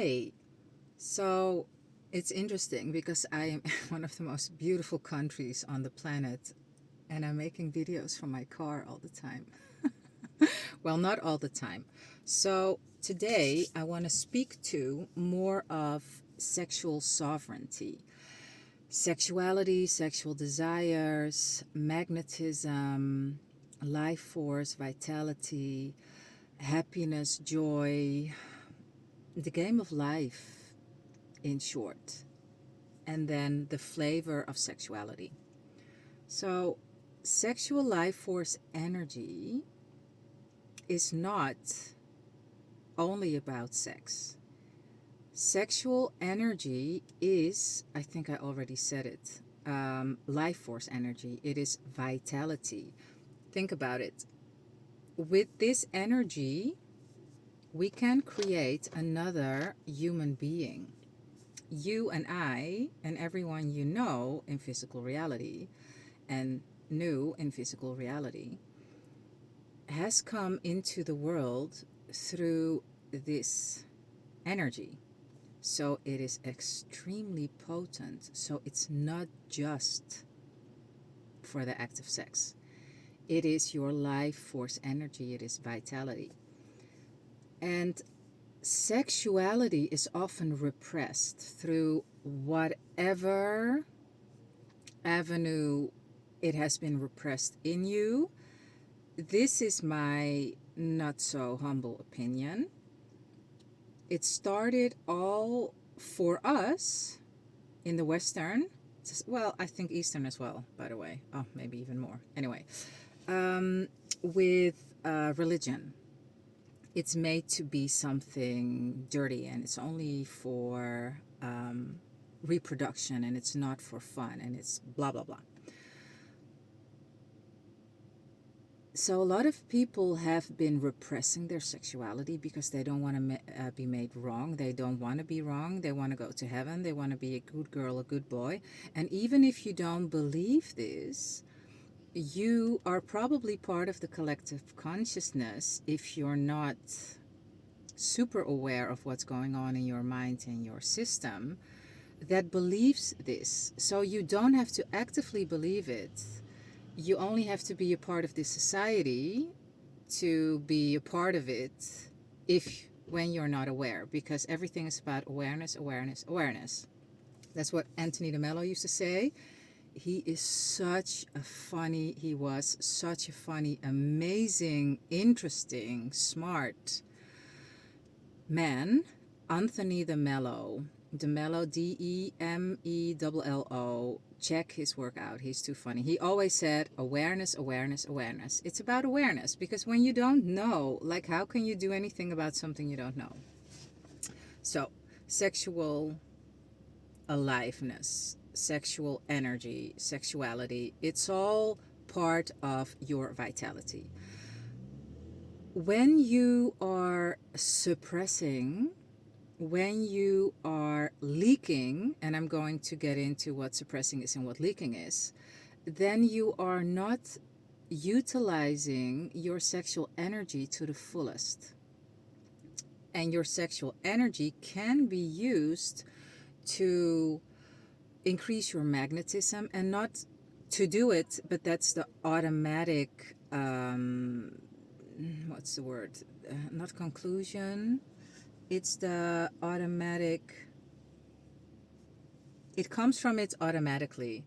Hey, so it's interesting because I am in one of the most beautiful countries on the planet and I'm making videos from my car all the time. Well, not all the time. So today I want to speak to more of sexual sovereignty, sexuality, sexual desires, magnetism, life force, vitality, happiness, joy, the game of life, in short, and then the flavor of sexuality. So, sexual life force energy is not only about sex. Sexual energy is, I think I already said it, life force energy. It is vitality. Think about it. With this energy, we can create another human being. You and I, and everyone you know in physical reality, and new in physical reality, has come into the world through this energy. So it is extremely potent. So it's not just for the act of sex, it is your life force energy, it is vitality. And sexuality is often repressed through whatever avenue it has been repressed in you. This is my not so humble opinion. It started all for us in the Western, well, I think Eastern as well, by the way. Oh, maybe even more. Anyway, with religion. It's made to be something dirty and it's only for reproduction and it's not for fun and it's blah, blah, blah. So a lot of people have been repressing their sexuality because they don't want to be made wrong. They don't want to be wrong. They want to go to heaven. They want to be a good girl, a good boy. And even if you don't believe this, you are probably part of the collective consciousness if you're not super aware of what's going on in your mind and your system that believes this. So you don't have to actively believe it. You only have to be a part of this society to be a part of it if when you're not aware, because everything is about awareness, awareness, awareness. That's what Anthony DeMello used to say. He was such a funny, amazing, interesting, smart man. Anthony DeMello, DeMello. Check his work out. He's too funny. He always said awareness, awareness, awareness. It's about awareness because when you don't know, like, how can you do anything about something you don't know? So, sexual aliveness, sexual energy, sexuality, it's all part of your vitality. When you are suppressing, when you are leaking, and I'm going to get into what suppressing is and what leaking is, then you are not utilizing your sexual energy to the fullest. And your sexual energy can be used to increase your magnetism and not to do it, but that's the automatic, what's the word? Not conclusion. It's the automatic, it comes from it automatically.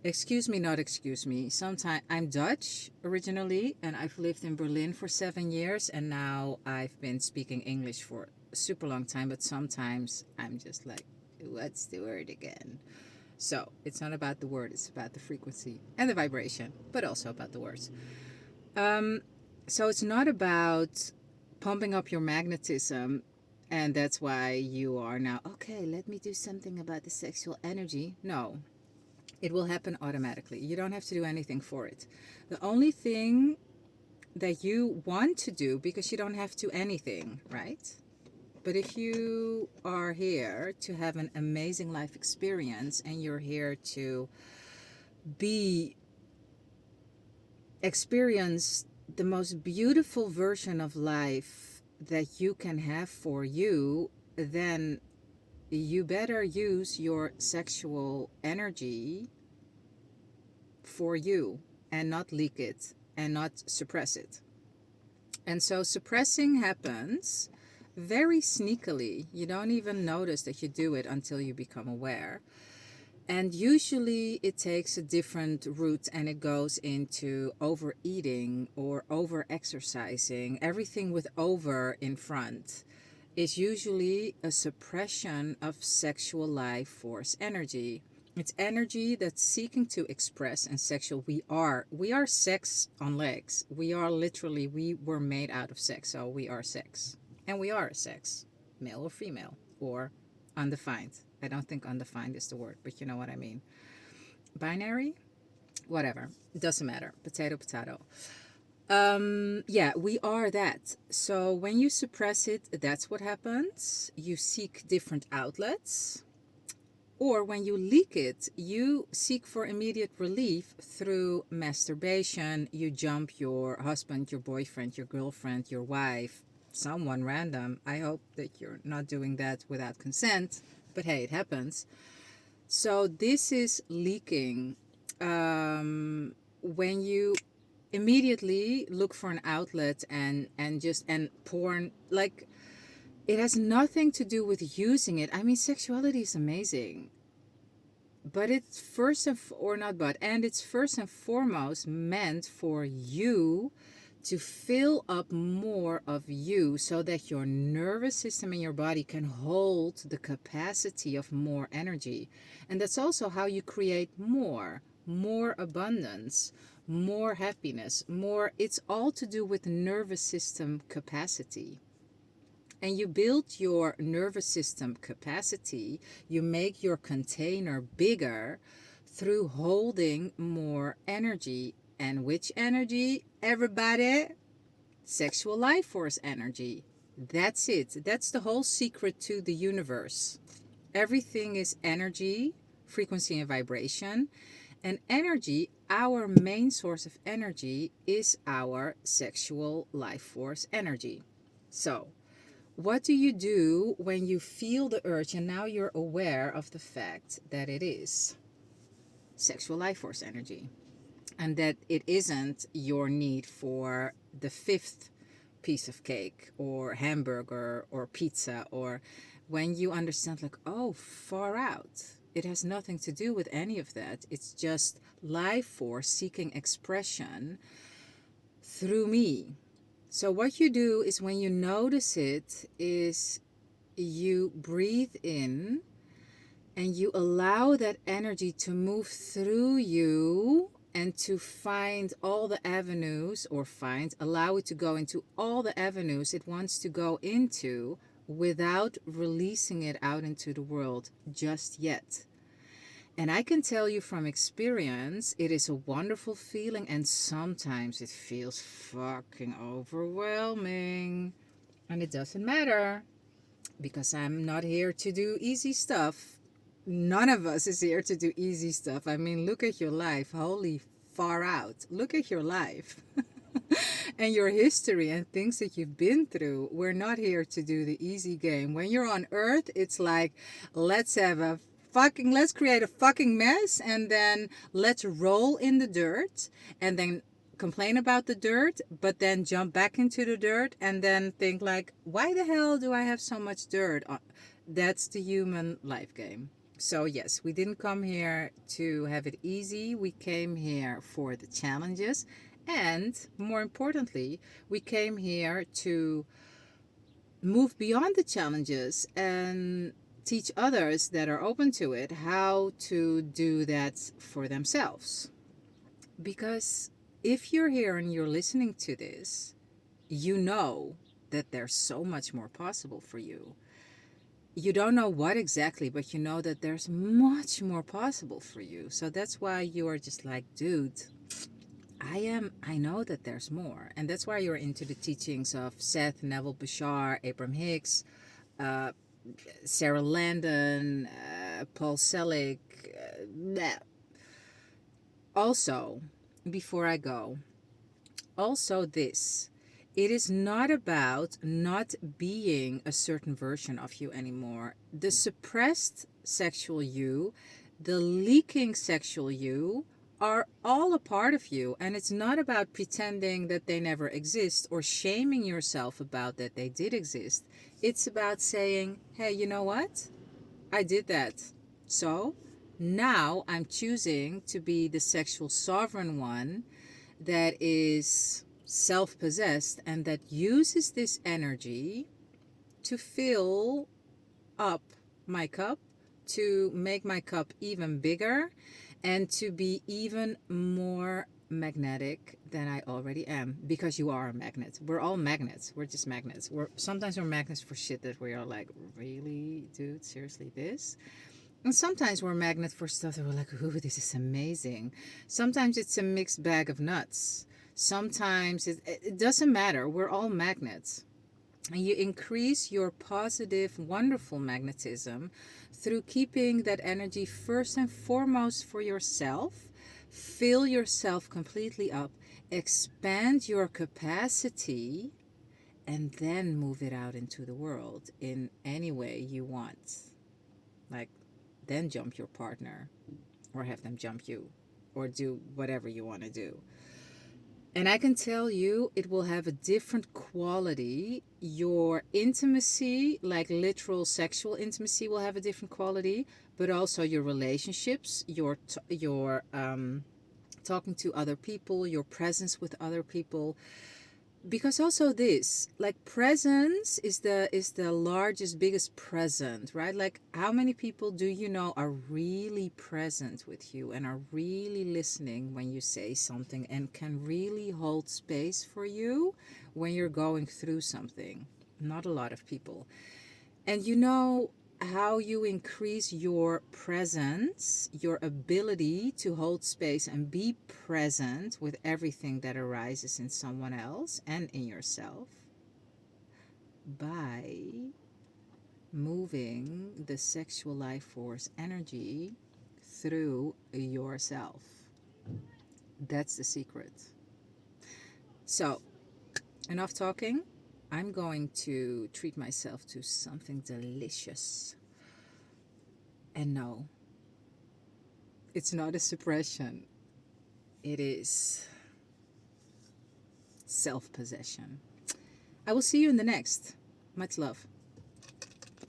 Excuse me, not excuse me. Sometimes I'm Dutch originally, and I've lived in Berlin for 7 years, and now I've been speaking English for a super long time, but sometimes I'm just like, what's the word again? So it's not about the word, it's about the frequency and the vibration, but also about the words. So it's not about pumping up your magnetism, and that's why you are now, okay, let me do something about the sexual energy. No, it will happen automatically. You don't have to do anything for it. The only thing that you want to do, because you don't have to anything, right? But if you are here to have an amazing life experience and you're here to be experience the most beautiful version of life that you can have for you, then you better use your sexual energy for you and not leak it and not suppress it. And so suppressing happens very sneakily. You don't even notice that you do it until you become aware. And usually it takes a different route and it goes into overeating or over exercising. Everything with over in front is usually a suppression of sexual life force energy. It's energy that's seeking to express and sexual. We are sex on legs. We were made out of sex, so we are sex. And we are a sex, male or female, or undefined. I don't think undefined is the word, but you know what I mean. Binary, whatever. It doesn't matter. Potato, potato. Yeah, we are that. So when you suppress it, that's what happens. You seek different outlets. Or when you leak it, you seek for immediate relief through masturbation. You jump your husband, your boyfriend, your girlfriend, your wife, someone random. I hope that you're not doing that without consent, but hey, it happens. So this is leaking. When you immediately look for an outlet and porn, like, it has nothing to do with using it. I mean, sexuality is amazing, but it's first and or not but and it's first and foremost meant for you to fill up more of you so that your nervous system and your body can hold the capacity of more energy. And that's also how you create more abundance, more happiness, more. It's all to do with nervous system capacity. And you build your nervous system capacity, you make your container bigger through holding more energy. And which energy, everybody? Sexual life force energy. That's it. That's the whole secret to the universe. Everything is energy, frequency, and vibration. And energy, our main source of energy, is our sexual life force energy. So, what do you do when you feel the urge and now you're aware of the fact that it is sexual life force energy and that it isn't your need for the fifth piece of cake or hamburger or pizza, or when you understand, like, oh, far out. It has nothing to do with any of that. It's just life force seeking expression through me. So what you do is when you notice it is you breathe in and you allow that energy to move through you and to find all the avenues, or allow it to go into all the avenues it wants to go into without releasing it out into the world just yet. And I can tell you from experience, it is a wonderful feeling, and sometimes it feels fucking overwhelming. And it doesn't matter, because I'm not here to do easy stuff. None of us is here to do easy stuff. I mean, look at your life. Holy far out. Look at your life and your history and things that you've been through. We're not here to do the easy game. When you're on earth, it's like, let's create a fucking mess, and then let's roll in the dirt, and then complain about the dirt, but then jump back into the dirt and then think, like, why the hell do I have so much dirt? That's the human life game. So yes, we didn't come here to have it easy. We came here for the challenges, and more importantly, we came here to move beyond the challenges and teach others that are open to it how to do that for themselves. Because if you're here and you're listening to this, you know that there's so much more possible for you. You don't know what exactly, but you know that there's much more possible for you. So that's why you are just like, dude, I know that there's more. And that's why you're into the teachings of Seth, Neville Bashar, Abraham Hicks, uh, Sarah Landon, Paul Selig. Also, before I go, also this. it is not about not being a certain version of you anymore. The suppressed sexual you, the leaking sexual you, are all a part of you. And it's not about pretending that they never exist or shaming yourself about that they did exist. It's about saying, hey, you know what? I did that. So now I'm choosing to be the sexual sovereign one that is self possessed and that uses this energy to fill up my cup, to make my cup even bigger, and to be even more magnetic than I already am, because you are a magnet. We're all magnets. We're just magnets. Sometimes we're magnets for shit that we are like, really, dude, seriously, this? And sometimes we're magnets for stuff that we're like, ooh, this is amazing. Sometimes it's a mixed bag of nuts. Sometimes it doesn't matter. We're all magnets. And you increase your positive, wonderful magnetism through keeping that energy first and foremost for yourself. Fill yourself completely up, expand your capacity, and then move it out into the world in any way you want. Like, then jump your partner, or have them jump you, or do whatever you want to do. And I can tell you, it will have a different quality. Your intimacy, like literal sexual intimacy, will have a different quality, but also your relationships, your talking to other people, your presence with other people. Because also this, like, presence is the largest, biggest present, right? Like, how many people do you know are really present with you and are really listening when you say something and can really hold space for you when you're going through something? Not a lot of people. And you know how you increase your presence, your ability to hold space and be present with everything that arises in someone else and in yourself, by moving the sexual life force energy through yourself. That's the secret. So, enough talking. I'm going to treat myself to something delicious. And no, it's not a suppression, it is self possession. I will see you in the next. Much love.